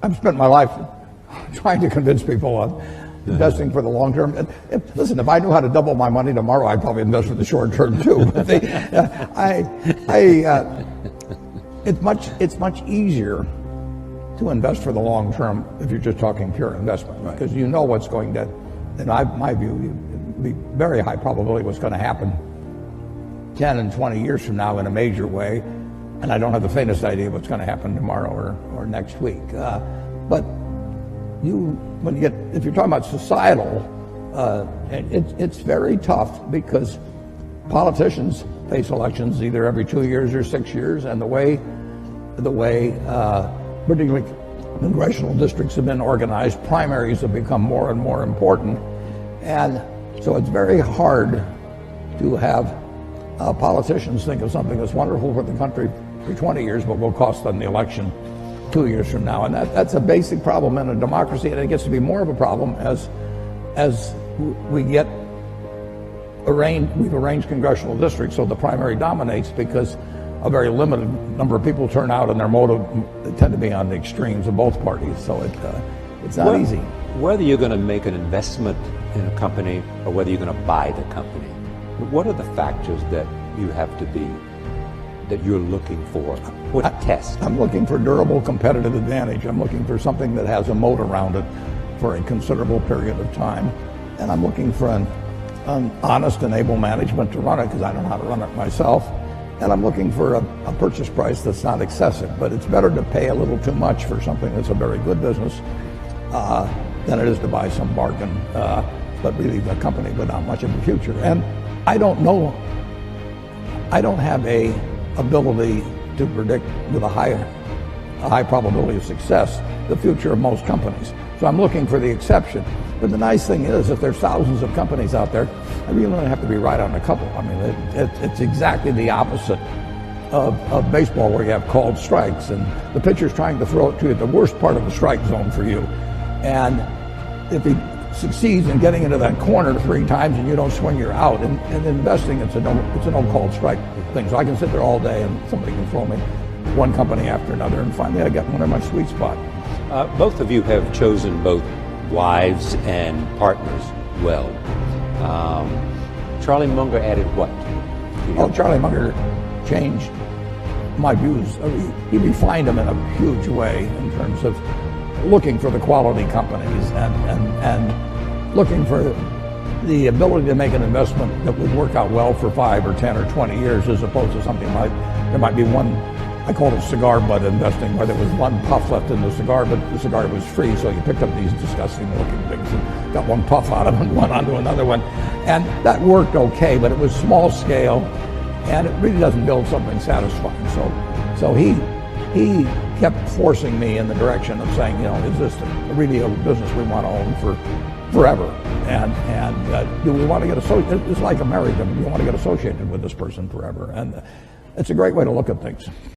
I've spent my life trying to convince people of investing for the long term. And listen, if I knew how to double my money tomorrow, I'd probably invest for the short term too. But it's much easier to invest for the long term if you're just talking pure investment, because you know what's going to, in my view, it'd be very high probability what's going to happen 10 and 20 years from now in a major way, and I don't have the faintest idea what's going to happen tomorrow or next week. But if you're talking about societal, it's very tough because politicians face elections either every 2 years or 6 years, and the way particularly congressional districts have been organized, primaries have become more and more important, and so it's very hard to have politicians think of something that's wonderful for the country for 20 years but will cost them the election 2 years from now. And that's a basic problem in a democracy, and it gets to be more of a problem as we've arranged congressional districts so the primary dominates, because a very limited number of people turn out, and their motive tend to be on the extremes of both parties. So it's not easy. Whether you're going to make an investment in a company or whether you're going to buy the company, what are the factors that you're looking for? What test? I'm looking for durable competitive advantage. I'm looking for something that has a moat around it for a considerable period of time. And I'm looking for an honest and able management to run it, because I don't know how to run it myself. And I'm looking for a purchase price that's not excessive. But it's better to pay a little too much for something that's a very good business than it is to buy some bargain, but really a company without much of a future. And I don't know. I don't have a ability to predict with a high probability of success the future of most companies. So I'm looking for the exception. But the nice thing is, if there's thousands of companies out there, I really don't have to be right on a couple. I mean, it's exactly the opposite of baseball, where you have called strikes and the pitcher's trying to throw it to you at the worst part of the strike zone for you. And if he succeeds in getting into that corner 3 times and you don't swing, you're out. And investing, it's a no called strike thing. So I can sit there all day and somebody can throw me one company after another, and finally I get one in my sweet spot. Both of you have chosen both wives and partners well. Charlie Munger added what? Charlie Munger changed my views. He refined them in a huge way in terms of looking for the quality companies and looking for the ability to make an investment that would work out well for 5 or 10 or 20 years, as opposed to something like, there might be one, I call it cigar butt investing, where there was one puff left in the cigar, but the cigar was free, so you picked up these disgusting looking things and got one puff out of it and one onto another one. And that worked okay, but it was small scale, and it really doesn't build something satisfying. So he kept forcing me in the direction of saying, is this really a business we want to own for forever? And do we want to get associated? It's like a marriage. Do you want to get associated with this person forever? And it's a great way to look at things.